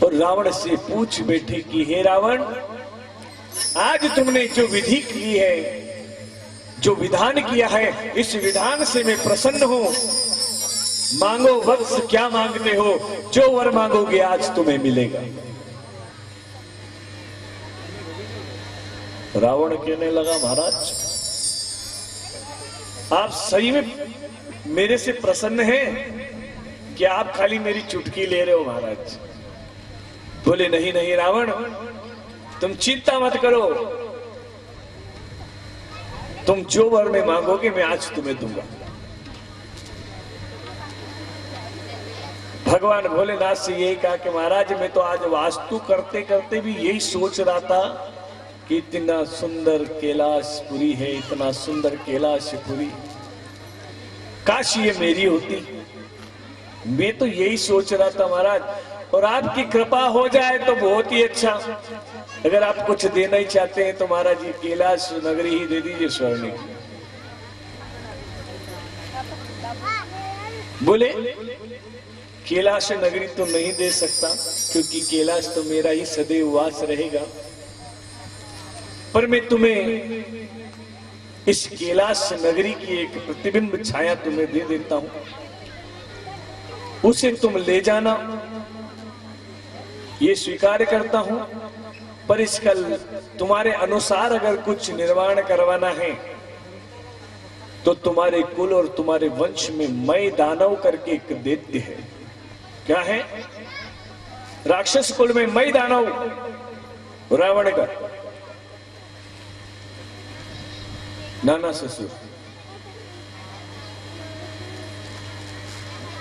और रावण से पूछ बैठे कि हे रावण, आज तुमने जो विधि की है, जो विधान किया है, इस विधान से मैं प्रसन्न हूं। मांगो वत्स, क्या मांगते हो? जो वर मांगोगे आज तुम्हें मिलेगा। रावण कहने लगा, महाराज आप सही में मेरे से प्रसन्न हैं कि आप खाली मेरी चुटकी ले रहे हो? महाराज बोले, नहीं नहीं रावण, तुम चिंता मत करो, तुम जो वर में मांगोगे मैं आज तुम्हें दूंगा। भगवान भोलेनाथ से यही कहा कि महाराज मैं तो आज वास्तु करते करते भी यही सोच रहा था कि इतना सुंदर कैलाशपुरी है, इतना सुंदर कैलाशपुरी, काश ये मेरी होती। मैं तो यही सोच रहा था महाराज, और आपकी कृपा हो जाए तो बहुत ही अच्छा। अगर आप कुछ देना ही चाहते हैं तो महाराज ये कैलाश नगरी ही दे दीजिए स्वर्ण की। बोले, कैलाश नगरी तो नहीं दे सकता क्योंकि कैलाश तो मेरा ही सदैव वास रहेगा, पर मैं तुम्हें इस कैलाश नगरी की एक प्रतिबिंब छाया तुम्हें दे देता हूं, उसे तुम ले जाना, ये स्वीकार करता हूं। पर इसका तुम्हारे अनुसार अगर कुछ निर्माण करवाना है तो तुम्हारे कुल और तुम्हारे वंश में मय दानव करके एक दैत्य है। क्या है? राक्षस कुल में मय दानव रावण का नाना ससुर,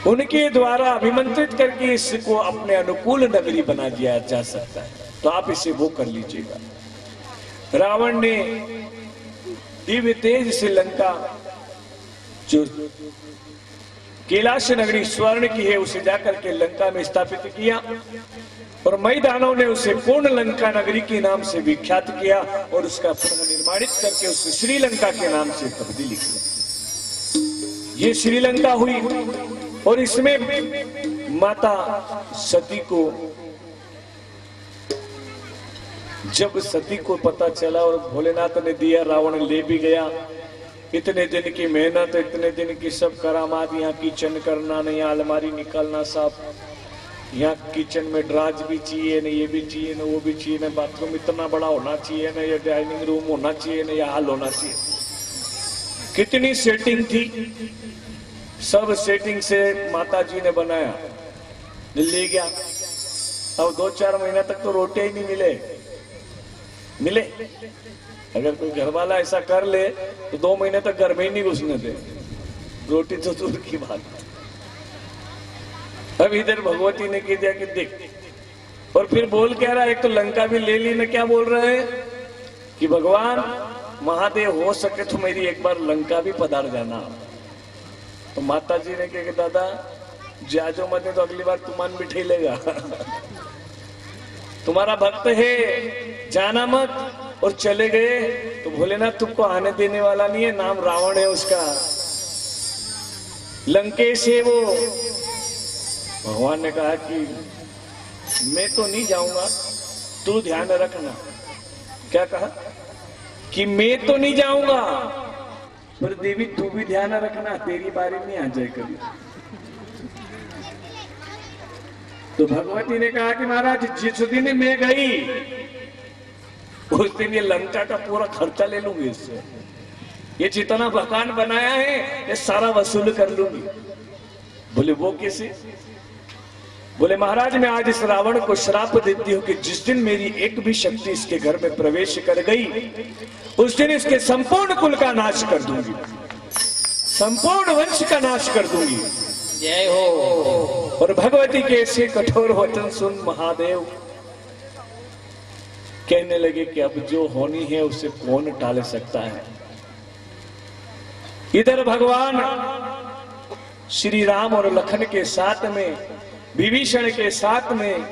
उनके द्वारा अभिमंत्रित करके इसको अपने अनुकूल नगरी बना दिया जा सकता है, तो आप इसे वो कर लीजिएगा। रावण ने दिव्य तेज से लंका, जो कैलाश नगरी स्वर्ण की है, उसे जाकर के लंका में स्थापित किया, और मई दानव ने उसे पूर्ण लंका नगरी के नाम से विख्यात किया और उसका पुनर्निर्माणित करके उसे श्रीलंका के नाम से तब्दीली किया। ये श्रीलंका हुई, और इसमें माता सती को, जब सती को पता चला और भोलेनाथ ने दिया, रावण ले भी गया। इतने दिन की मेहनत, इतने दिन की सब करामात, यहाँ किचन करना नहीं, अलमारी निकालना साफ, यहाँ किचन में ड्राज भी चाहिए ना, ये भी चाहिए ना, वो भी चाहिए ना, बाथरूम इतना बड़ा होना चाहिए ना, ये डाइनिंग रूम होना चाहिए ना, यह हाल होना चाहिए। कितनी सेटिंग थी, सब सेटिंग से माता जी ने बनाया, ले गया। अब 2-4 महीना तक तो रोटी ही नहीं मिले। अगर कोई घर वाला ऐसा कर ले तो 2 महीने तक घर में ही नहीं घुसने दे, रोटी तो दूर की बात। अब इधर भगवती ने कह दिया कि देख, और फिर बोल क्या रहा है, एक तो लंका भी ले ली, मैं क्या बोल रहे हैं कि भगवान महादेव हो सके तो मेरी एक बार लंका भी पधार जाना। तो माता जी ने कहा कि दादा जाजो मत, तो अगली बार तुमान बिठे लेगा तुम्हारा भक्त है, जाना मत। और चले गए तो भोलेनाथ तुमको आने देने वाला नहीं है, नाम रावण है उसका, लंकेश है वो। भगवान ने कहा कि मैं तो नहीं जाऊंगा, तू ध्यान रखना। क्या कहा? कि मैं तो नहीं जाऊंगा, पर देवी तू भी ध्यान रखना, तेरी बारी नहीं आ जाए कभी। तो भगवती ने कहा कि महाराज जिस दिन मैं गई उस दिन ये लंका का पूरा खर्चा ले लूंगी इससे, ये जितना मकान बनाया है ये सारा वसूल कर लूंगी। बोले वो कैसे? बोले महाराज मैं आज इस रावण को श्राप देती हूँ कि जिस दिन मेरी एक भी शक्ति इसके घर में प्रवेश कर गई उस दिन इसके संपूर्ण कुल का नाश कर दूंगी, संपूर्ण वंश का नाश कर दूंगी। जय हो। और भगवती के ऐसे कठोर वचन सुन महादेव कहने लगे कि अब जो होनी है उसे कौन टाल सकता है। इधर भगवान श्री राम और लखन के साथ में, विभीषण के साथ में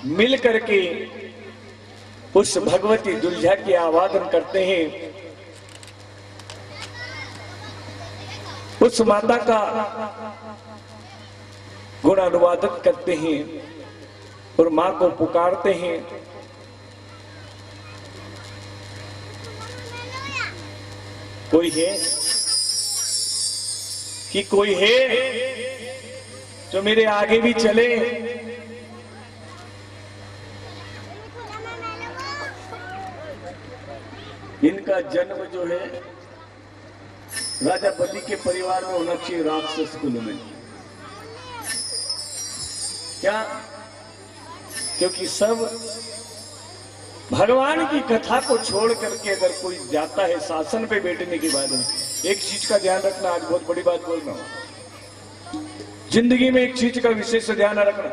मिल करके उस भगवती दुल्हा की आवाहन करते हैं, उस माता का गुण अनुवादन करते हैं। और मां को पुकारते हैं, कोई है कि कोई है जो मेरे आगे भी चले। इनका जन्म जो है राजा बलि के परिवार में होना चाहिए, राक्षस कुल में। क्या? क्योंकि सब भगवान की कथा को छोड़ करके अगर कोई जाता है शासन पे बैठने के बाद, एक चीज का ध्यान रखना, आज बहुत बड़ी बात बोल रहा हूं, जिंदगी में एक चीज का विशेष ध्यान रखना,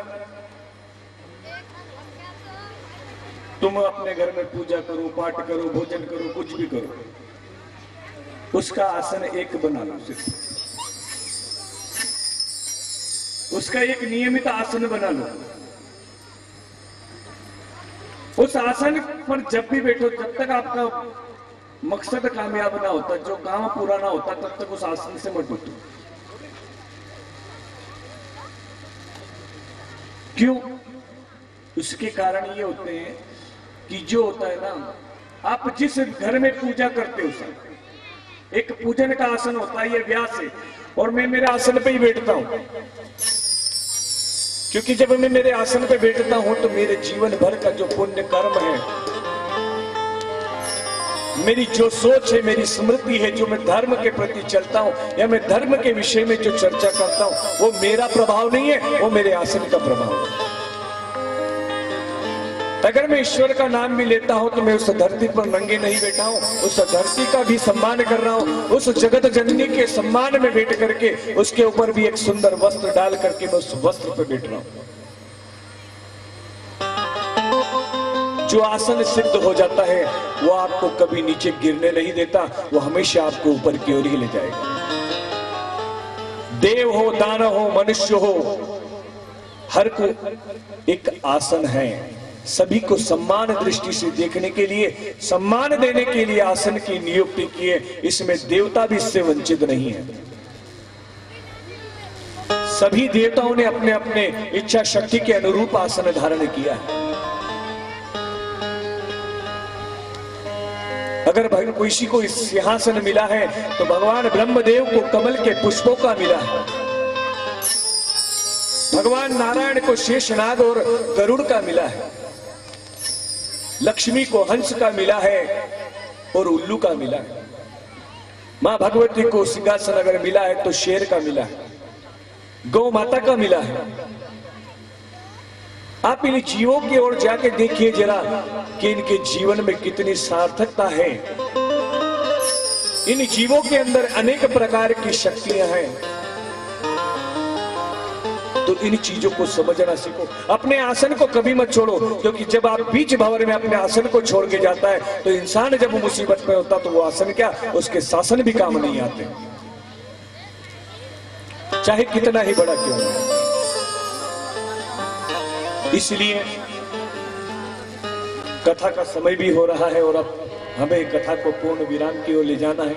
तुम अपने घर में पूजा करो, पाठ करो, भोजन करो, कुछ भी करो, उसका आसन एक बना लो, सिर्फ उसका एक नियमित आसन बना लो। उस आसन पर जब भी बैठो, जब तक आपका मकसद कामयाब ना होता, जो काम पूरा ना होता, तब तक उस आसन से मत उठो। क्यों? उसके कारण ये होते हैं कि जो होता है ना, आप जिस घर में पूजा करते हो, सब एक पूजन का आसन होता है, ये व्यास है, और मैं मेरे आसन पे ही बैठता हूं। क्योंकि जब मैं मेरे आसन पे बैठता हूं तो मेरे जीवन भर का जो पुण्य कर्म है, मेरी जो सोच है, मेरी स्मृति है, जो मैं धर्म के प्रति चलता हूं या मैं धर्म के विषय में जो चर्चा करता हूं, वो मेरा प्रभाव नहीं है, वो मेरे आसन का प्रभाव है। अगर मैं ईश्वर का नाम भी लेता हूं तो मैं उस धरती पर नंगे नहीं बैठा हूं, उस धरती का भी सम्मान कर रहा हूं, उस जगत जननी के सम्मान में बैठ करके उसके ऊपर भी एक सुंदर वस्त्र डाल करके मैं उस वस्त्र पर बैठ रहा हूं। जो आसन सिद्ध हो जाता है वो आपको कभी नीचे गिरने नहीं देता, वो हमेशा आपको ऊपर की ओर ही ले जाएगा। देव हो, दानव हो, मनुष्य हो, हर को एक आसन है। सभी को सम्मान दृष्टि से देखने के लिए, सम्मान देने के लिए आसन की नियुक्ति की है। इसमें देवता भी इससे वंचित नहीं है। सभी देवताओं ने अपने अपने इच्छा शक्ति के अनुरूप आसन धारण किया है। अगर किसी को सिंहासन मिला है तो भगवान ब्रह्मदेव को कमल के पुष्पों का मिला है, भगवान नारायण को शेषनाग और गरुड़ का मिला है, लक्ष्मी को हंस का मिला है और उल्लू का मिला है, मां भगवती को सिंहासन अगर मिला है तो शेर का मिला है, गौ माता का मिला है। आप इन जीवों की ओर जाके देखिए जरा कि इनके जीवन में कितनी सार्थकता है। इन जीवों के अंदर अनेक प्रकार की शक्तियां हैं। तो इन चीजों को समझना सीखो। अपने आसन को कभी मत छोड़ो, क्योंकि जब आप बीच भंवर में अपने आसन को छोड़ के जाता है तो इंसान जब मुसीबत में होता तो वो आसन क्या, उसके शासन भी काम नहीं आते, चाहे कितना ही बड़ा क्यों हो। इसलिए कथा का समय भी हो रहा है और अब हमें कथा को पूर्ण विराम की ओर ले जाना है।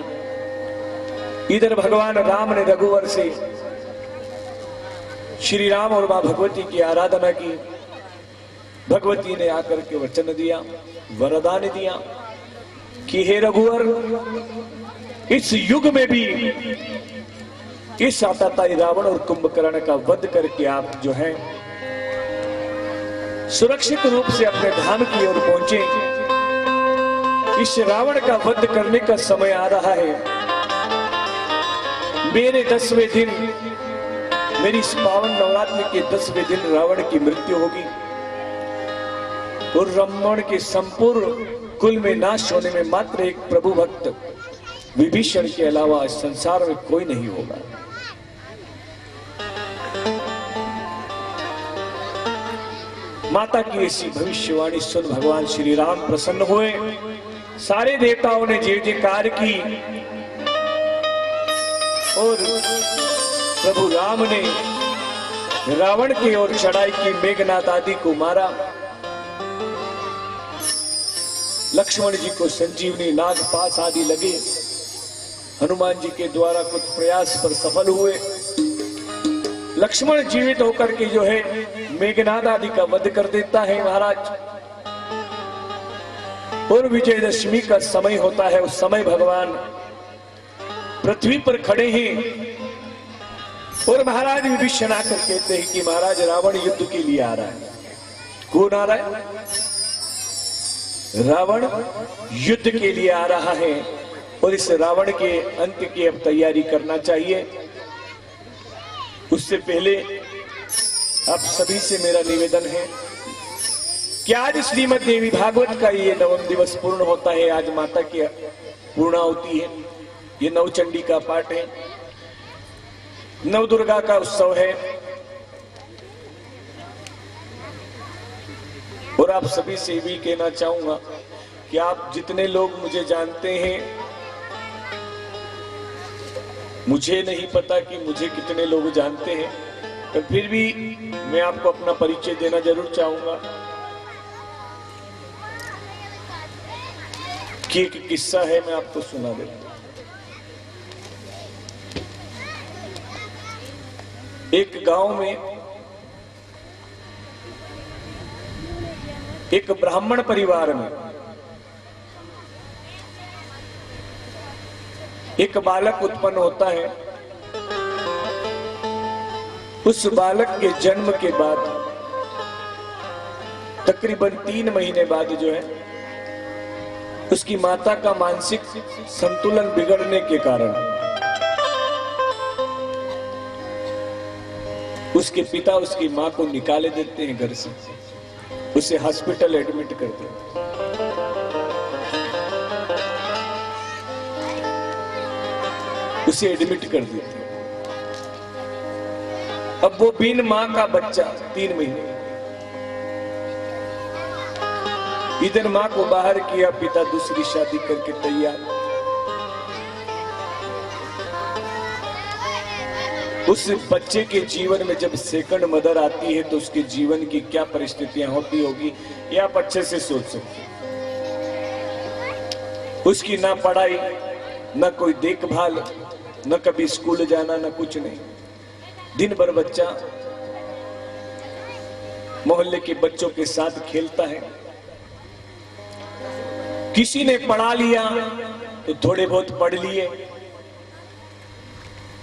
इधर भगवान राम ने रघुवर से श्री राम और मां भगवती की आराधना की। भगवती ने आकर के वचन दिया, वरदान दिया कि हे रघुवर, इस युग में भी इस आतताई रावण और कुंभकर्ण का वध करके आप जो है सुरक्षित रूप से अपने धाम की ओर पहुंचे। इस रावण का वध करने का समय आ रहा है। मेरे 10वें दिन, मेरी इस पावन नवरात्रि के 10वें दिन रावण की मृत्यु होगी और रावण के संपूर्ण कुल में नाश होने में मात्र एक प्रभु भक्त विभीषण के अलावा इस संसार में कोई नहीं होगा। माता की ऐसी भविष्यवाणी सुन भगवान श्री राम प्रसन्न हुए। सारे देवताओं ने जय जयकार की और प्रभु राम ने रावण की ओर चढ़ाई की, मेघनाद आदि को मारा। लक्ष्मण जी को संजीवनी नाग पास आदि लगे। हनुमान जी के द्वारा कुछ प्रयास पर सफल हुए। लक्ष्मण जीवित होकर के जो है मेघनाद आदि का वध कर देता है महाराज। और विजयदशमी का समय होता है। उस समय भगवान पृथ्वी पर खड़े हैं और महाराज विभीषण आकर कहते हैं कि महाराज रावण युद्ध के लिए आ रहा है। कौन आ रहा है? रावण युद्ध के लिए आ रहा है और इस रावण के अंत की अब तैयारी करना चाहिए। उससे पहले आप सभी से मेरा निवेदन है कि आज श्रीमद् देवी भागवत का ये 9वां दिवस पूर्ण होता है। आज माता की पूर्णाहुति है। ये नवचंडी का पाठ है, नवदुर्गा का उत्सव है। और आप सभी से भी कहना चाहूंगा कि आप जितने लोग मुझे जानते हैं, मुझे नहीं पता कि मुझे कितने लोग जानते हैं, पर फिर भी मैं आपको अपना परिचय देना जरूर चाहूंगा कि एक किस्सा है, मैं आपको सुना देता हूं। एक गांव में एक ब्राह्मण परिवार में एक बालक उत्पन्न होता है। उस बालक के जन्म के बाद तकरीबन 3 महीने बाद जो है, उसकी माता का मानसिक संतुलन बिगड़ने के कारण उसके पिता उसकी मां को निकाले देते हैं घर से, उसे हॉस्पिटल एडमिट कर देते हैं। उसे एडमिट कर देते हैं। अब वो बिन मां का बच्चा 3 महीने, इधर मां को बाहर किया, पिता दूसरी शादी करके तैयार। उस बच्चे के जीवन में जब सेकंड मदर आती है तो उसके जीवन की क्या परिस्थितियां होती होगी, ये आप अच्छे से सोच सकते हैं। उसकी ना पढ़ाई, ना कोई देखभाल, न कभी स्कूल जाना, न कुछ नहीं। दिन भर बच्चा मोहल्ले के बच्चों के साथ खेलता है। किसी ने पढ़ा लिया तो थोड़े बहुत पढ़ लिए,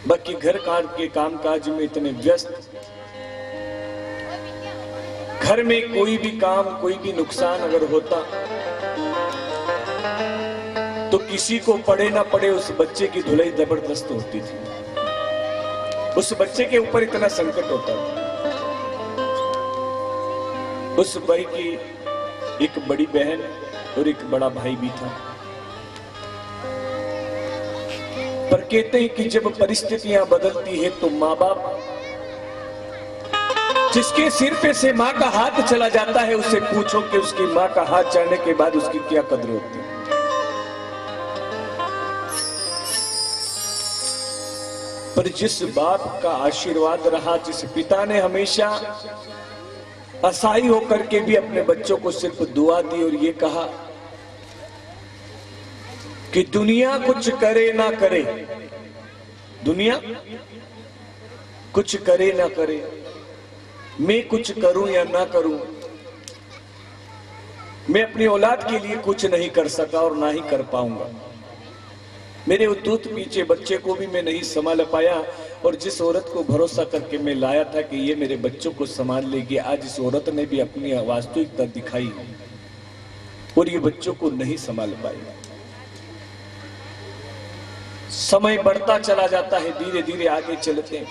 बाकी घर के कामकाज में इतने व्यस्त, घर में कोई भी काम, कोई भी नुकसान अगर होता तो किसी को पढ़े ना पढ़े उस बच्चे की धुलाई जबरदस्त होती थी। उस बच्चे के ऊपर इतना संकट होता था। उस भाई की एक बड़ी बहन और एक बड़ा भाई भी था। पर कहते हैं कि जब परिस्थितियां बदलती है तो माँ बाप, जिसके सिर पे से माँ का हाथ चला जाता है, उससे पूछो कि उसकी माँ का हाथ जाने के बाद उसकी क्या कदर होती है। पर जिस बाप का आशीर्वाद रहा, जिस पिता ने हमेशा असहाय होकर के भी अपने बच्चों को सिर्फ दुआ दी और ये कहा कि दुनिया कुछ करे ना करे, दुनिया कुछ करे ना करे, मैं कुछ करूं या ना करूं, मैं अपनी औलाद के लिए कुछ नहीं कर सका और ना ही कर पाऊंगा। मेरे उद्दूत पीछे बच्चे को भी मैं नहीं संभाल पाया, और जिस औरत को भरोसा करके मैं लाया था कि ये मेरे बच्चों को संभाल लेगी, आज इस औरत ने भी अपनी वास्तविकता दिखाई और ये बच्चों को नहीं संभाल पाई। समय बढ़ता चला जाता है, धीरे धीरे आगे चलते हैं।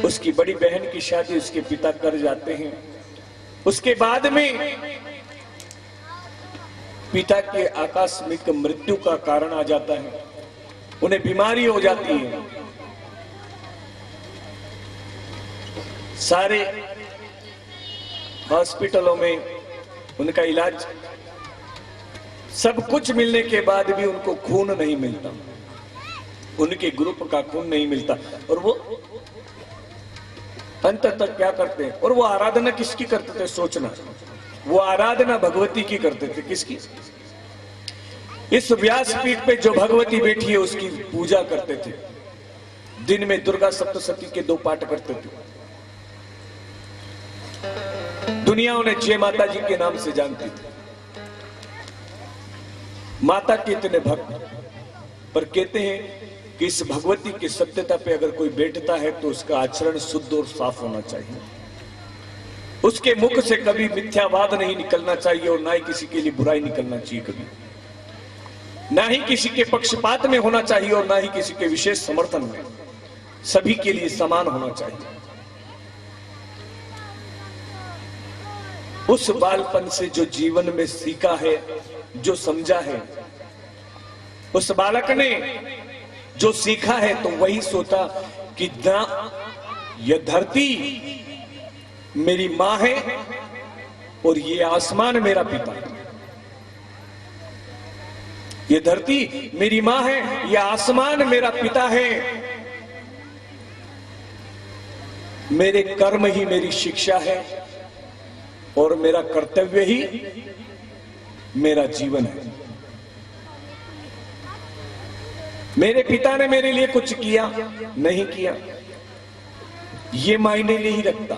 उसकी बड़ी बहन की शादी उसके पिता कर जाते हैं। उसके बाद में पिता के आकस्मिक मृत्यु का कारण आ जाता है, उन्हें बीमारी हो जाती है। सारे हॉस्पिटलों में उनका इलाज, सब कुछ मिलने के बाद भी उनको खून नहीं मिलता, उनके ग्रुप का खून नहीं मिलता। और वो अंत तक क्या करते हैं, और वो आराधना किसकी करते थे, सोचना, वो आराधना भगवती की करते थे। किसकी? इस व्यासपीठ पे जो भगवती बैठी है उसकी पूजा करते थे। दिन में दुर्गा सप्तशती के 2 पाठ करते थे। दुनिया उन्हें जय माता जी के नाम से जानती थी। माता के इतने भक्त, पर कहते हैं कि इस भगवती की सत्यता पे अगर कोई बैठता है तो उसका आचरण शुद्ध और साफ होना चाहिए। उसके मुख से कभी मिथ्यावाद नहीं निकलना चाहिए और ना ही किसी के लिए बुराई निकलना चाहिए कभी, ना ही किसी के पक्षपात में होना चाहिए और ना ही किसी के विशेष समर्थन में। सभी के लिए समान होना चाहिए। उस बालपन से जो जीवन में सीखा है, जो समझा है, उस बालक ने जो सीखा है तो वही सोचा कि यह धरती मेरी मां है और ये आसमान मेरा पिता है। ये धरती मेरी मां है, यह आसमान मेरा पिता है। मेरे कर्म ही मेरी शिक्षा है और मेरा कर्तव्य ही मेरा जीवन है। मेरे पिता ने मेरे लिए कुछ किया नहीं किया, ये मायने नहीं रखता।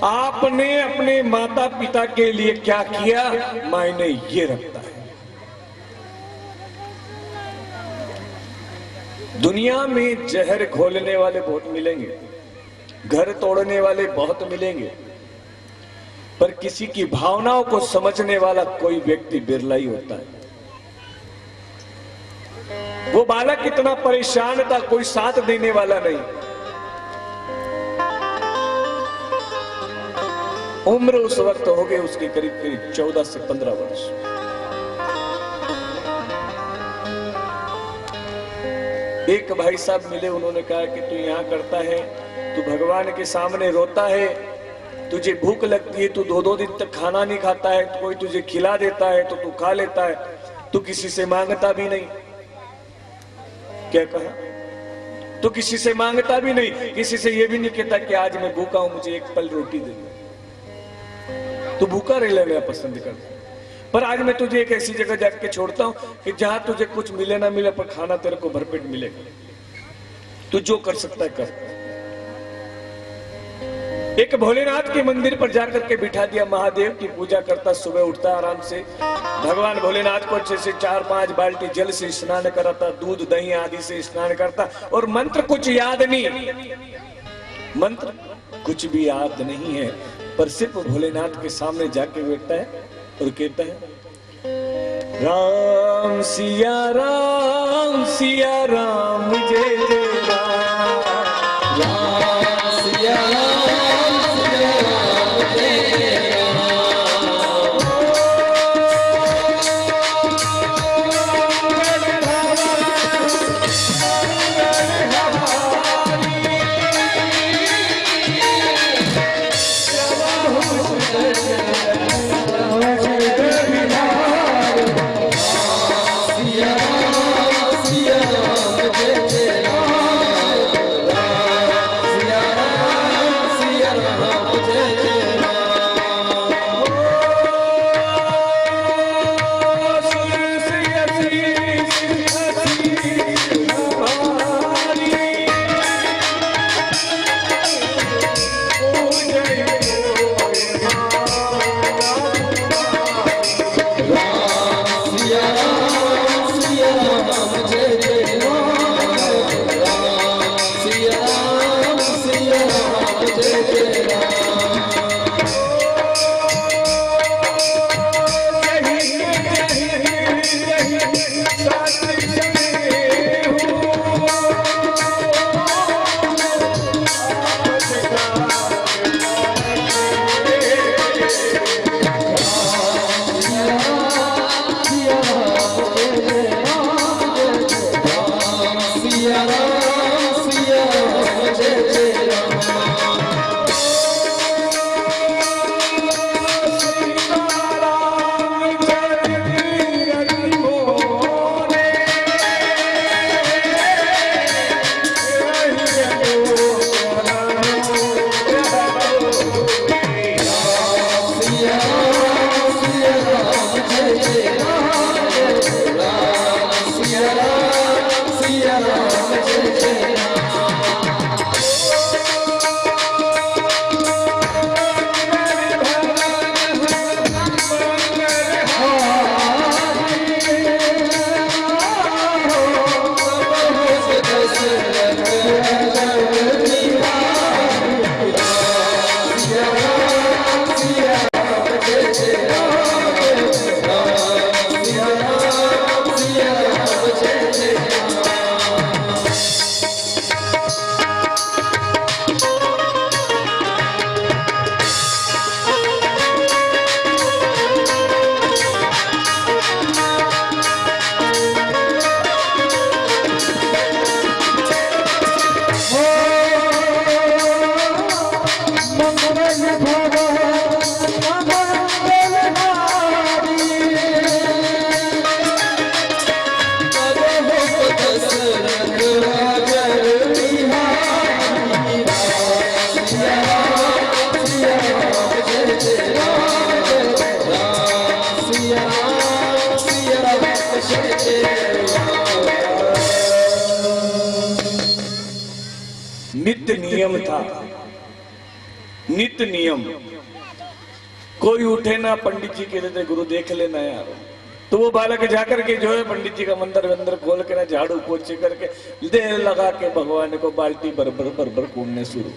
आपने अपने माता पिता के लिए क्या किया, मायने ये रखता है। दुनिया में जहर घोलने वाले बहुत मिलेंगे, घर तोड़ने वाले बहुत मिलेंगे, पर किसी की भावनाओं को समझने वाला कोई व्यक्ति बिरला ही होता है। वो बालक इतना परेशान था, कोई साथ देने वाला नहीं। उम्र उस वक्त हो गई उसकी करीब करीब 14 से 15 वर्ष। एक भाई साहब मिले, उन्होंने कहा कि तू यहां करता है, तू भगवान के सामने रोता है, तुझे भूख लगती है, तू 2-2 दिन तक खाना नहीं खाता है, तो कोई तुझे खिला देता है तो तू खा लेता है, तू किसी से मांगता भी नहीं। क्या कहा? तो किसी से मांगता भी नहीं, किसी से यह भी नहीं कहता कि आज मैं भूखा हूं, मुझे एक पल रोटी दे दो। तू भूखा रह लेना पसंद करता, पर आज मैं तुझे एक ऐसी जगह जाके छोड़ता हूं कि जहां तुझे कुछ मिले ना मिले पर खाना तेरे को भरपेट मिलेगा। तू जो कर सकता है कर। एक भोलेनाथ के मंदिर पर जाकर के बिठा दिया, महादेव की पूजा करता, सुबह उठता आराम से, भगवान भोलेनाथ को अच्छे से 4-5 बाल्टी जल से स्नान कराता, दूध दही आदि से स्नान करता, और मंत्र कुछ याद नहीं, मंत्र कुछ भी याद नहीं है, पर सिर्फ भोलेनाथ के सामने जाके बैठता है और कहता है राम सिया राम जय जय राम, राम सिया सिया राम नित्य नियम था, नित्य नियम। कोई उठे ना, पंडित जी कहते थे गुरु देख लेना यार, तो वो बालक जाकर के जो है पंडित जी का मंदिर वंदर खोल के ना झाड़ू पोछे करके देर लगा के भगवान को बाल्टी भर कूदने शुरू।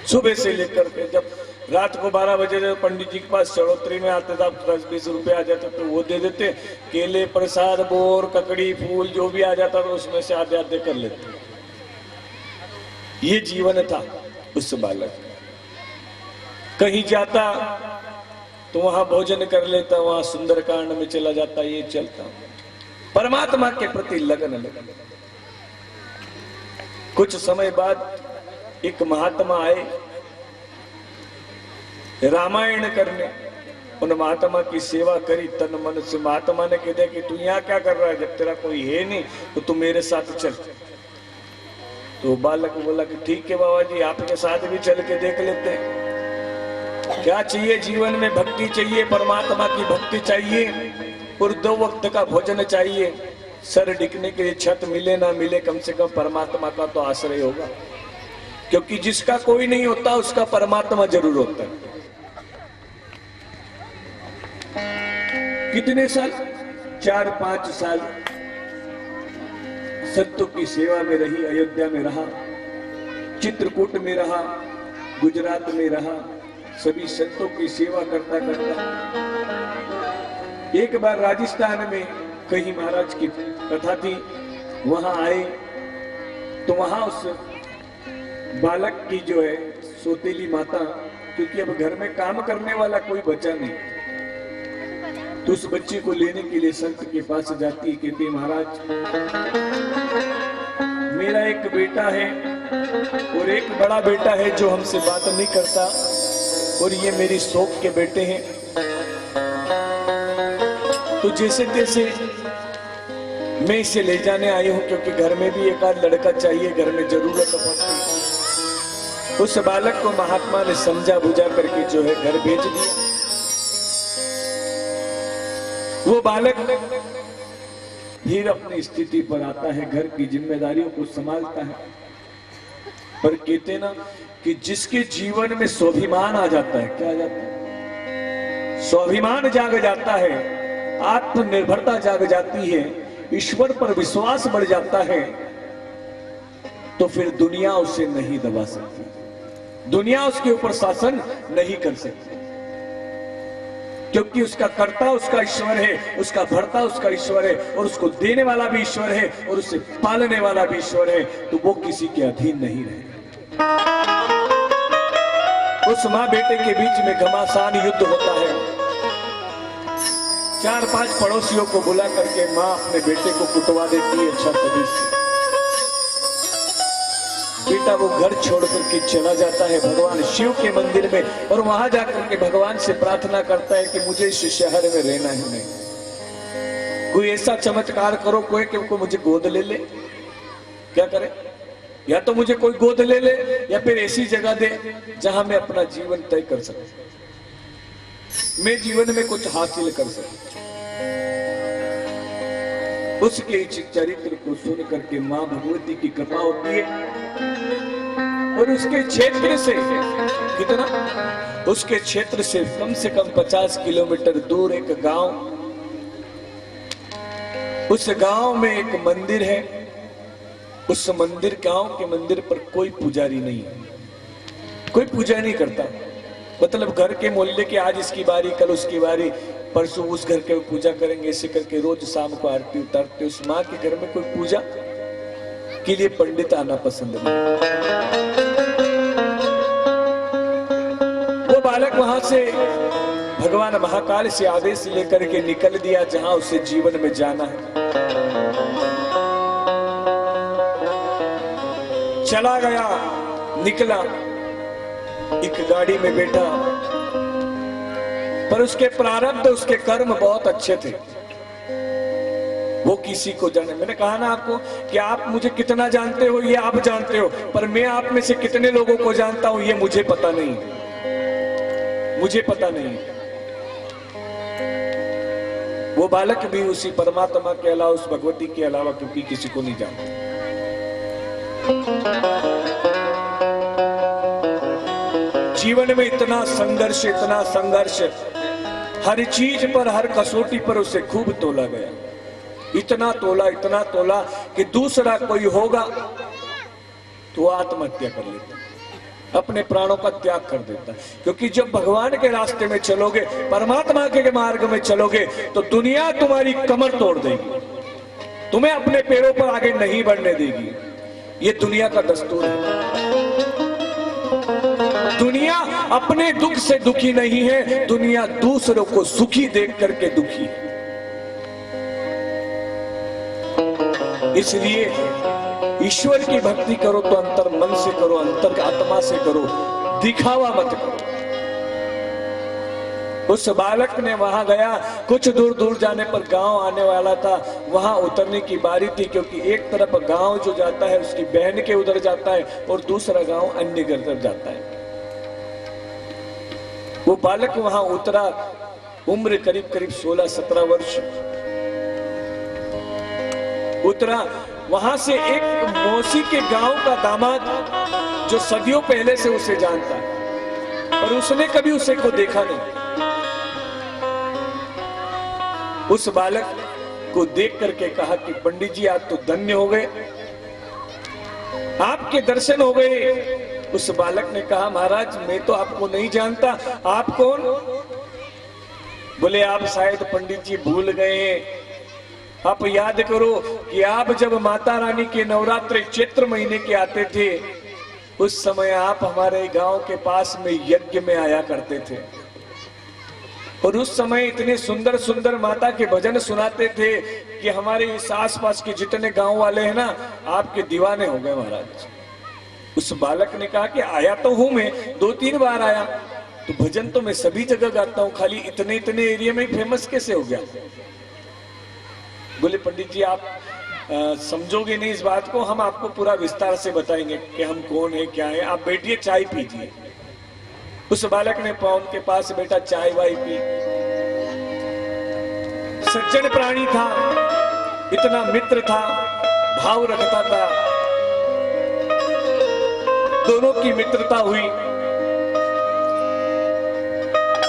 सुबह से लेकर के जब रात को 12 बजे जब पंडित जी के पास चढ़ोतरी में आते थे, 10-20 रुपए आ जाते तो वो दे देते। केले प्रसाद बोर ककड़ी फूल जो भी आ जाता था उसमें से आधे आधे कर लेते। ये जीवन था उस बालक। कहीं जाता तो वहां भोजन कर लेता, वहां सुंदरकांड में चला जाता, ये चलता। परमात्मा के प्रति लगन लगन। कुछ समय बाद एक महात्मा आए रामायण करने, उन महात्मा की सेवा करी तन मन से। महात्मा ने कह दिया कि तू यहाँ क्या कर रहा है, जब तेरा कोई है नहीं तो तू मेरे साथ चल। तो बालक बोला कि ठीक है बाबा जी, आपके साथ भी चल के देख लेते हैं। क्या चाहिए जीवन में? भक्ति चाहिए, परमात्मा की भक्ति चाहिए, और 2 वक्त का भोजन चाहिए। सर टिकने के लिए छत मिले ना मिले, कम से कम परमात्मा का तो आश्रय होगा, क्योंकि जिसका कोई नहीं होता उसका परमात्मा जरूर होता है। कितने साल? 4-5 साल संतों की सेवा में रही। अयोध्या में रहा, चित्रकूट में रहा, गुजरात में रहा, सभी संतों की सेवा करता करता एक बार राजस्थान में कहीं महाराज की कथा थी, वहां आए तो वहां उस बालक की जो है सौतेली माता, क्योंकि अब घर में काम करने वाला कोई बचा नहीं, तो उस बच्चे को लेने के लिए संत के पास जाती है। कहती महाराज मेरा एक बेटा है और एक बड़ा बेटा है जो हमसे बात नहीं करता, और ये मेरी शौक के बेटे हैं, तो जैसे तैसे मैं इसे ले जाने आई हूं, क्योंकि घर में भी एक आध लड़का चाहिए, घर में जरूरत पड़ती। उस बालक को महात्मा ने समझा बुझा करके जो है घर भेज दिया। वो बालक फिर अपनी स्थिति पर आता है, घर की जिम्मेदारियों को संभालता है। पर कहते ना कि जिसके जीवन में स्वाभिमान आ जाता है, क्या आ जाता है? स्वाभिमान जाग जाता है, आत्मनिर्भरता जाग जाती है, ईश्वर पर विश्वास बढ़ जाता है, तो फिर दुनिया उसे नहीं दबा सकती, दुनिया उसके ऊपर शासन नहीं कर सकती, क्योंकि उसका कर्ता उसका ईश्वर है, उसका भरता उसका ईश्वर है, और उसको देने वाला भी ईश्वर है, और उसे पालने वाला भी ईश्वर है, तो वो किसी के अधीन नहीं रहे। उस माँ बेटे के बीच में घमासान युद्ध होता है। 4-5 पड़ोसियों को बुला करके माँ अपने बेटे को कुटवा देती है अच्छा तरीके से। बेटा वो घर छोड़ करके चला जाता है भगवान शिव के मंदिर में, और वहां जाकर के भगवान से प्रार्थना करता है कि मुझे इस शहर में रहना ही नहीं, कोई ऐसा चमत्कार करो कोई कि को मुझे गोद ले ले। क्या करे? या तो मुझे कोई गोद ले ले, या फिर ऐसी जगह दे जहां मैं अपना जीवन तय कर सकूं, मैं जीवन में कुछ हासिल कर सकूं। उसके चरित्र को सुन करके मां भगवती की कृपा होती है, और उसके क्षेत्र से कितना, उसके क्षेत्र से कम 50 किलोमीटर दूर एक गांव, उस गांव में एक मंदिर है। उस मंदिर, गांव के मंदिर पर कोई पुजारी नहीं है, कोई पूजा नहीं करता। मतलब घर के मोहल्ले के आज इसकी बारी, कल उसकी बारी, परसों उस घर के पूजा करेंगे, ऐसे करके रोज शाम को आरती उतारते। उस माँ के घर में कोई पूजा के लिए पंडित आना पसंद नहीं। वो बालक वहां से भगवान महाकाल से आदेश लेकर के निकल दिया जहां उसे जीवन में जाना है। चला गया, निकला, एक गाड़ी में बैठा, पर उसके प्रारब्ध, उसके कर्म बहुत अच्छे थे, वो किसी को जाने। मैंने कहा ना आपको कि आप मुझे कितना जानते हो ये आप जानते हो, पर मैं आप में से कितने लोगों को जानता हूं ये मुझे पता नहीं, मुझे पता नहीं। वो बालक भी उसी परमात्मा के अलावा, उस भगवती के अलावा क्योंकि किसी को नहीं जानता। जीवन में इतना संघर्ष, हर चीज पर, हर कसौटी पर उसे खूब तोला गया। इतना तोला कि दूसरा कोई होगा तो आत्महत्या कर लेता, अपने प्राणों का त्याग कर देता। क्योंकि जब भगवान के रास्ते में चलोगे, परमात्मा के मार्ग में चलोगे, तो दुनिया तुम्हारी कमर तोड़ देगी, तुम्हें अपने पैरों पर आगे नहीं बढ़ने देगी। ये दुनिया का दस्तूर है। दुनिया अपने दुख से दुखी नहीं है, दुनिया दूसरों को सुखी देख करके दुखी है। इसलिए ईश्वर की भक्ति करो तो अंतर मन से करो, अंतर आत्मा से करो, दिखावा मत करो। उस बालक ने वहां गया, कुछ दूर जाने पर गांव आने वाला था, वहां उतरने की बारी थी। क्योंकि एक तरफ गांव जो जाता है उसकी बहन के उधर जाता है और दूसरा गांव अन्य घर तरफ जाता है। वो बालक वहां उतरा, उम्र करीब 16-17 वर्ष उतरा। वहां से एक मौसी के गांव का दामाद, जो सदियों पहले से उसे जानता है, पर उसने कभी उसे को देखा नहीं। उस बालक को देख करके कहा कि पंडित जी आप तो धन्य हो गए, आपके दर्शन हो गए। उस बालक ने कहा महाराज मैं तो आपको नहीं जानता, आप कौन? बोले आप शायद पंडित जी भूल गए हैं। आप याद करो कि आप जब माता रानी के नवरात्रि चैत्र महीने के आते थे, उस समय आप हमारे गांव के पास में यज्ञ में आया करते थे, और उस समय इतने सुंदर सुंदर माता के भजन सुनाते थे कि हमारे इस आसपास के जितने गांव वाले हैं ना, आपके दीवाने हो गए महाराज। उस बालक ने कहा कि आया तो हूं मैं, 2-3 बार आया, तो भजन तो मैं सभी जगह गाता हूं, खाली इतने एरिया में फेमस कैसे हो गया? बोले पंडित जी आप समझोगे नहीं इस बात को, हम आपको पूरा विस्तार से बताएंगे कि हम कौन है क्या है, आप बैठिए चाय पीजिए। उस बालक ने पवन के पास बैठा, चाय वाय पी। सज्जन प्राणी था, इतना मित्र था, भाव रखता था, दोनों की मित्रता हुई।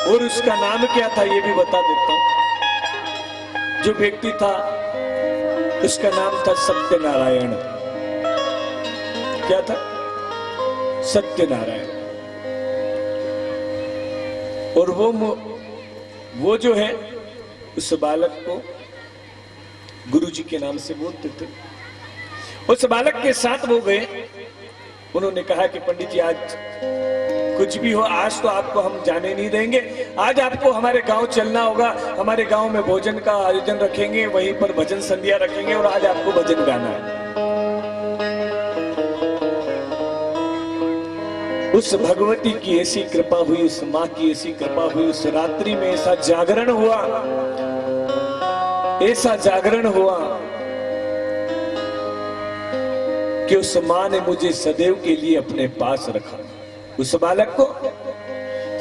और उसका नाम क्या था ये भी बता देता हूं। जो व्यक्ति था उसका नाम था सत्यनारायण। क्या था? सत्यनारायण। और वो जो है उस बालक को गुरुजी के नाम से बोलते थे। उस बालक के साथ वो गए, उन्होंने कहा कि पंडित जी आज कुछ भी हो, आज तो आपको हम जाने नहीं देंगे, आज आपको हमारे गांव चलना होगा, हमारे गांव में भोजन का आयोजन रखेंगे, वहीं पर भजन संध्या रखेंगे और आज आपको भजन गाना है। उस भगवती की ऐसी कृपा हुई, उस माँ की ऐसी कृपा हुई, उस रात्रि में ऐसा जागरण हुआ, ऐसा जागरण हुआ कि उस माँ ने मुझे सदैव के लिए अपने पास रखा। उस बालक को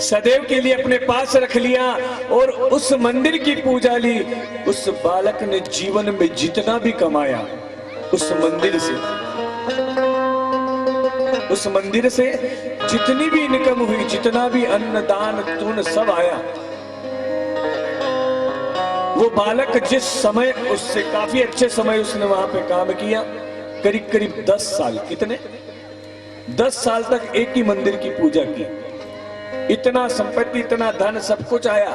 सदैव के लिए अपने पास रख लिया और उस मंदिर की पूजा ली। उस बालक ने जीवन में जितना भी कमाया उस मंदिर से जितनी भी इनकम हुई, जितना भी अन्न दान तून सब आया, वो बालक जिस समय, उससे काफी अच्छे समय उसने वहां पे काम किया, करीब करीब 10 साल। कितने? 10 साल तक एक ही मंदिर की पूजा की। इतना संपत्ति, इतना धन, सब कुछ आया,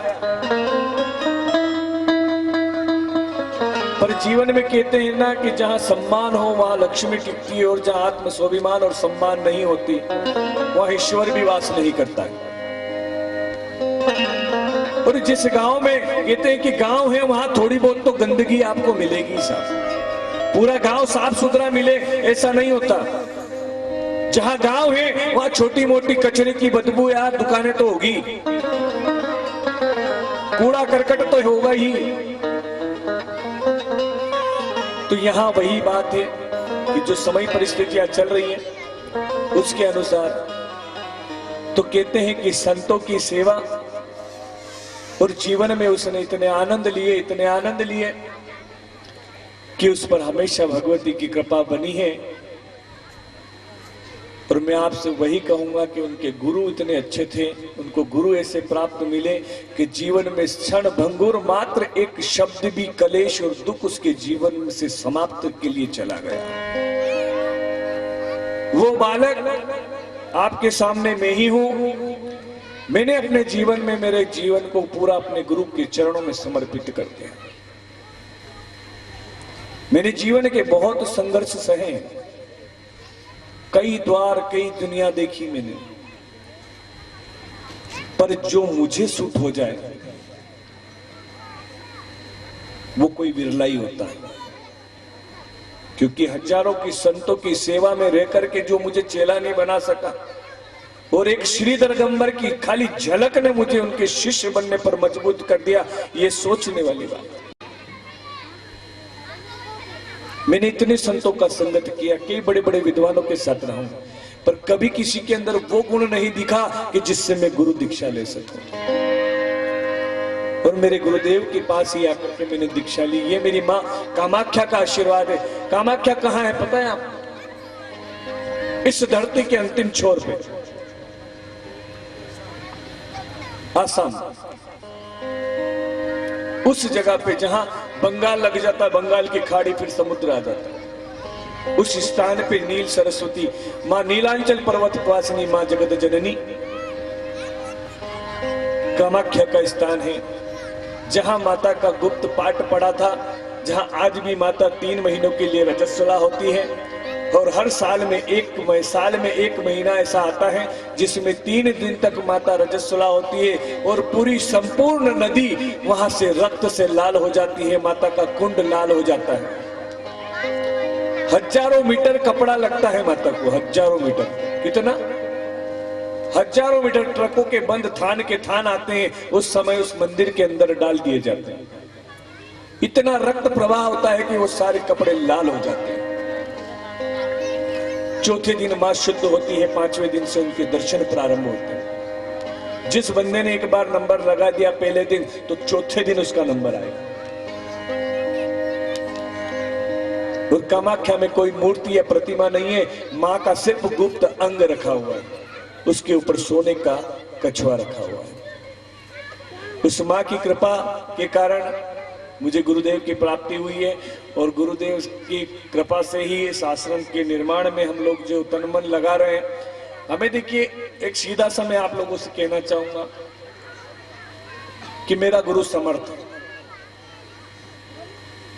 पर जीवन में कहते हैं ना कि जहां सम्मान हो वहां लक्ष्मी टिकती है, और जहां आत्म स्वाभिमान और सम्मान नहीं होती वहां ईश्वर भी वास नहीं करता है। और जिस गांव में कहते हैं कि गांव है, वहां थोड़ी बहुत तो गंदगी आपको मिलेगी, साहब पूरा गांव साफ सुथरा मिले ऐसा नहीं होता। जहां गांव है वहां छोटी मोटी कचरे की बदबू, यार दुकानें तो होगी, कूड़ा करकट तो होगा ही। तो यहां वही बात है कि जो समय परिस्थितियां चल रही हैं उसके अनुसार तो कहते हैं कि संतों की सेवा, और जीवन में उसने इतने आनंद लिए कि उस पर हमेशा भगवती की कृपा बनी है। और मैं आपसे वही कहूंगा कि उनके गुरु इतने अच्छे थे, उनको गुरु ऐसे प्राप्त मिले कि जीवन में क्षण भंगुर मात्र एक शब्द भी कलेश और दुख उसके जीवन से समाप्त के लिए चला गया। वो बालक आपके सामने मैं ही हूं। मैंने अपने जीवन में मेरे जीवन को पूरा अपने गुरु के चरणों में समर्पित कर दिया। मेरे जीवन के बहुत संघर्ष सहे, कई द्वार कई दुनिया देखी मैंने, पर जो मुझे सूट हो जाए वो कोई विरला ही होता है। क्योंकि हजारों की संतों की सेवा में रह करके जो मुझे चेला नहीं बना सका, और एक श्रीधर गंबर की खाली झलक ने मुझे उनके शिष्य बनने पर मजबूत कर दिया, ये सोचने वाली बात। मैंने इतने संतों का संगत किया, कई बड़े बड़े विद्वानों के साथ रहा हूं, पर कभी किसी के अंदर वो गुण नहीं दिखा कि जिससे मैं गुरु दीक्षा ले सकूं। और मेरे गुरुदेव के पास ही आकर के मैंने दीक्षा ली। ये मेरी मां कामाख्या का आशीर्वाद है। कामाख्या कहां है पता है आप? इस धरती के अंतिम छोर पे, आसाम, उस जगह पे जहां बंगाल लग जाता है, बंगाल की खाड़ी, फिर समुद्र आ जाता है, उस स्थान पे नील सरस्वती मां नीलांचल पर्वत वासिनी मां जगत जननी कामाख्या का स्थान है, जहां माता का गुप्त पाठ पड़ा था, जहां आज भी माता 3 महीनों के लिए रजस्वला होती है। और हर साल में एक महीना ऐसा आता है जिसमें 3 दिन तक माता रजस्वला होती है, और पूरी संपूर्ण नदी वहां से रक्त से लाल हो जाती है, माता का कुंड लाल हो जाता है। हजारों मीटर कपड़ा लगता है माता को, हजारों मीटर, कितना? हजारों मीटर ट्रकों के बंद थान के थान आते हैं, उस समय उस मंदिर के अंदर डाल दिए जाते हैं। इतना रक्त प्रवाह होता है कि वो सारे कपड़े लाल हो जाते हैं। चौथे दिन मां शुद्ध होती है, 5वें दिन से उनके दर्शन प्रारंभ होते हैं। जिस बंदे ने एक बार नंबर लगा दिया पहले दिन, तो चौथे दिन उसका नंबर आएगा। और कामाख्या में कोई मूर्ति या प्रतिमा नहीं है, मां का सिर्फ गुप्त अंग रखा हुआ है, उसके ऊपर सोने का कछुआ रखा हुआ है। उस मां की कृपा के कारण मुझे गुरुदेव की प्राप्ति हुई है, और गुरुदेव की कृपा से ही इस आश्रम के निर्माण में हम लोग जो तन मन लगा रहे हैं। हमें देखिए, एक सीधा सा मैं आप लोगों से कहना चाहूंगा कि मेरा गुरु समर्थ है,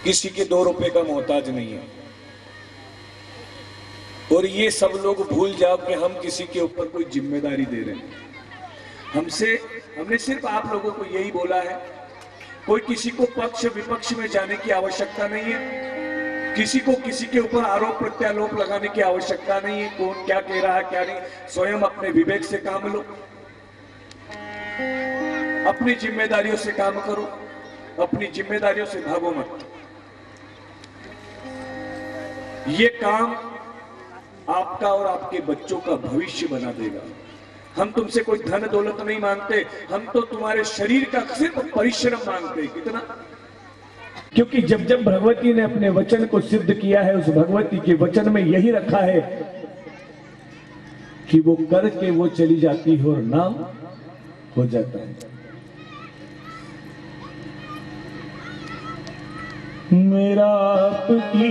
किसी के 2 रुपए का मोहताज नहीं है। और ये सब लोग भूल जाओ कि हम किसी के ऊपर कोई जिम्मेदारी दे रहे हैं। हमने सिर्फ आप लोगों को यही बोला है, कोई किसी को पक्ष विपक्ष में जाने की आवश्यकता नहीं है, किसी को किसी के ऊपर आरोप प्रत्यारोप लगाने की आवश्यकता नहीं है। कौन क्या कह रहा है क्या नहीं, स्वयं अपने विवेक से काम लो, अपनी जिम्मेदारियों से काम करो, अपनी जिम्मेदारियों से भागो मत। ये काम आपका और आपके बच्चों का भविष्य बना देगा। हम तुमसे कोई धन दौलत नहीं मांगते, हम तो तुम्हारे शरीर का सिर्फ परिश्रम मांगते। कितना? क्योंकि जब जब भगवती ने अपने वचन को सिद्ध किया है, उस भगवती के वचन में यही रखा है कि वो करके वो चली जाती है और नाम हो जाता है। मेरा आपकी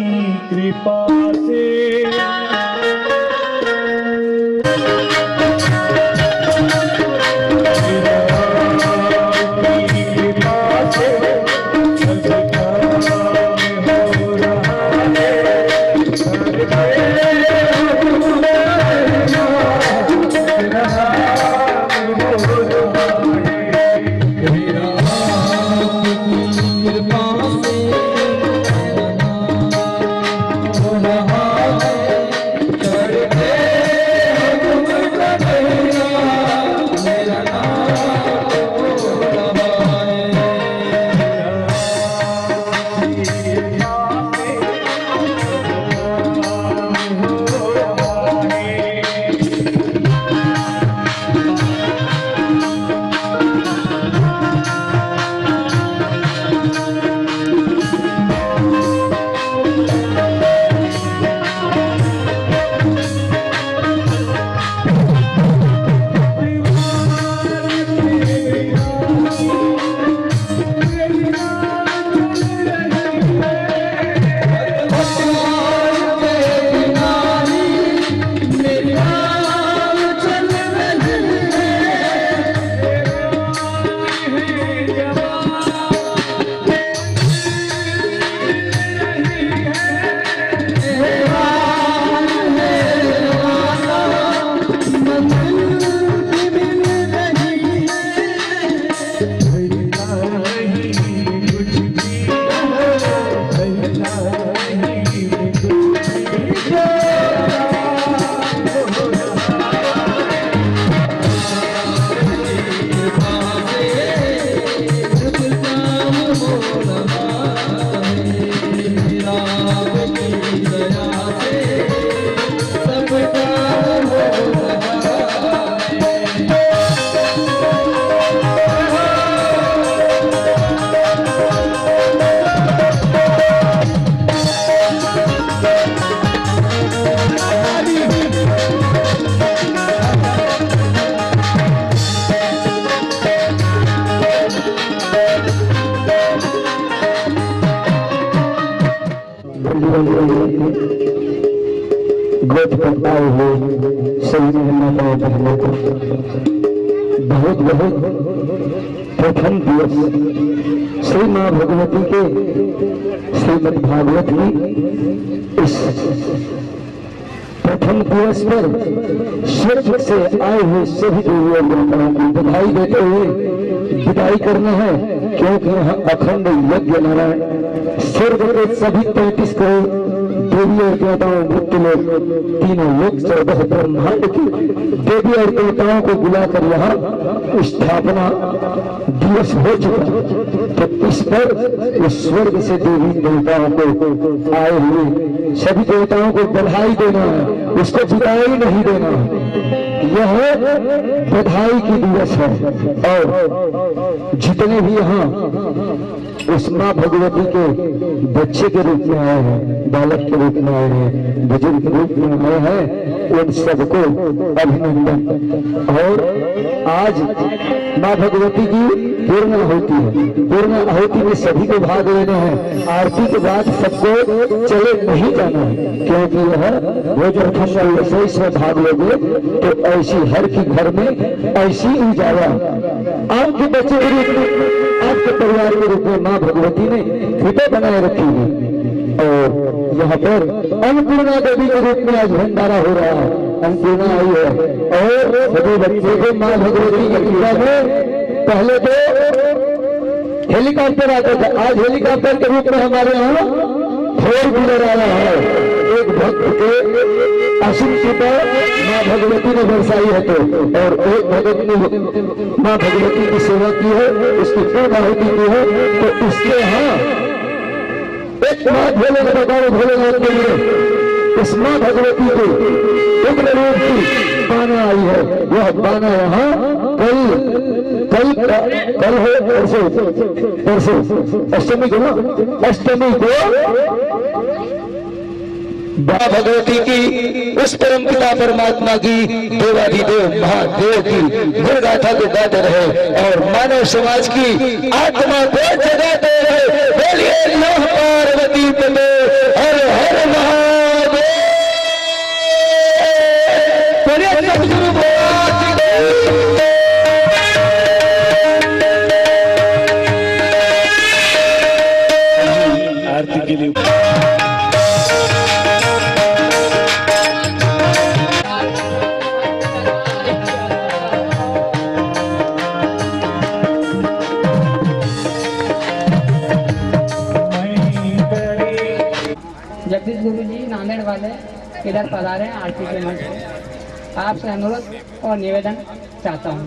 कृपा से गोद पर आए हुए सभी माताओं बहनों को बहुत बहुत प्रथम दिवस श्री माँ भगवती के श्रीमद् भागवत की इस प्रथम दिवस पर स्वर्ग से आए हुए सभी देवियों देवताओं को बधाई देते हुए विदाई करना है, क्योंकि यहाँ अखंड यज्ञ नारायण स्वर्ग के सभी 33 करोड़ देवी और देवताओं मृत्यु लोग तीनों लोग 14 ब्रह्मांड की देवी और देवताओं को बुलाकर यहाँ स्थापना दिवस हो चुका। तो इस पर उस स्वर्ग से देवी देवताओं को आए हुए सभी देवताओं को बधाई देना है, उसको विदाई नहीं देना है। यह बधाई की दिवस है और जितने भी यहाँ उस माँ भगवती के बच्चे के रूप में आए हैं, बालक के रूप में आए हैं, बुजुर्ग के रूप में आए हैं, उन सबको अभिनंदन। और आज माँ भगवती की पूर्ण आहुति है, पूर्ण आहुति में सभी को भाग लेना है। आरती के बाद सबको चले नहीं जाना है, क्योंकि यह भोजन रसोई से भाग लोगे तो ऐसी हर की घर में ऐसी उजाला आपके बच्चे के रूप में, आपके परिवार के रूप में माँ भगवती ने कृपा बनाए रखी है। और यहाँ पर अन्नपूर्णा देवी के रूप में आज भंडारा हो रहा है, अन्नपूर्णा आई है और सभी बच्चे को माँ भगवती की कृपा में पहले तो हेलीकॉप्टर आता था, आज हेलीकॉप्टर के रूप में हमारे यहाँ 4 व्हीलर आया है। एक भक्त के असीम कृपा माँ भगवती ने बरसाई है तो, और एक भक्त ने माँ भगवती की सेवा की है, उसकी पूर्ण आहुति की है, तो इसके यहाँ एक माँ भोलेनाथ के लिए इस माँ भगवती के उग्र रूप की बाना आई है। वह बाना यहाँ कल है, परसों अष्टमी को ना, अष्टमी को माँ भगवती की उस परम पिता परमात्मा की देवाधिदेव महादेव की गुणगाथा को गाते रहे और मानव समाज की आत्मा को जगाते रहे। बोलिए नमः पार्वती पते, हर हर महादेव। बोलिए सतगुरु भगवान की आरती के लिए जगदीश गुरु जी नांदेड़ वाले इधर पधारे हैं आरती के मंच पे। आपसे अनुरोध और निवेदन चाहता हूँ।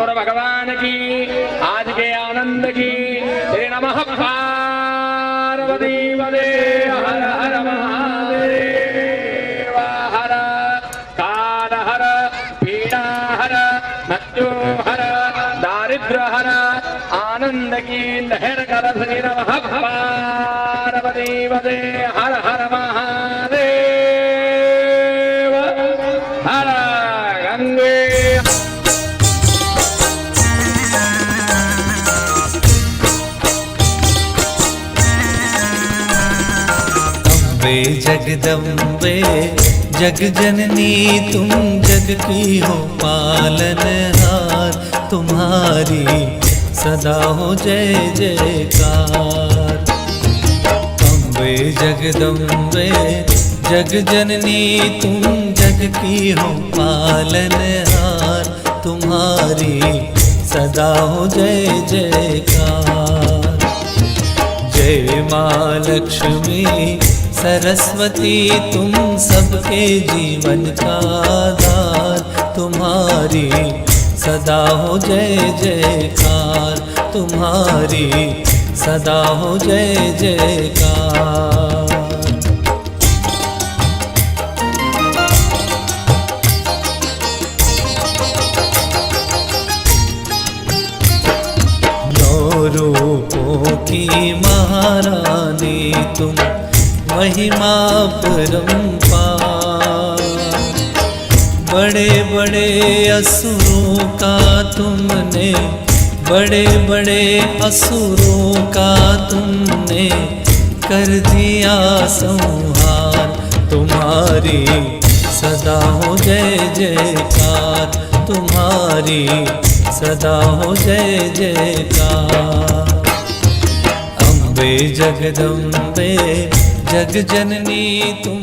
सतगुरु भगवान की आज के आनंद की श्री नमः पार्वती पदे हर हर महादेव हर काल हर पीड़ा हर मृत्यु हर दारिद्र हर आनंद की लहर कर श्री नमः पार्वती पदे हर हर महादेव हर गंगे जगदम्बे जग जननी तुम जग की हो पालनहार, तुम्हारी सदा हो जय जयकार। अम्बे जगदम्बे जग जननी तुम जग की हो पालनहार, तुम्हारी सदा हो जय जयकार। जय माँ लक्ष्मी सरस्वती तुम सबके जीवन का आधार, तुम्हारी सदा हो जय जयकार, तुम्हारी सदा हो जय जयकार। नौ रूपों की महारानी तुम महिमा परंपार, बड़े बड़े असुरों का तुमने, बड़े बड़े असुरों का तुमने कर दिया संहार, तुम्हारी सदा हो जय जयकार, तुम्हारी सदा हो जय जयकार। अम्बे जगदम्बे जग जननी तुम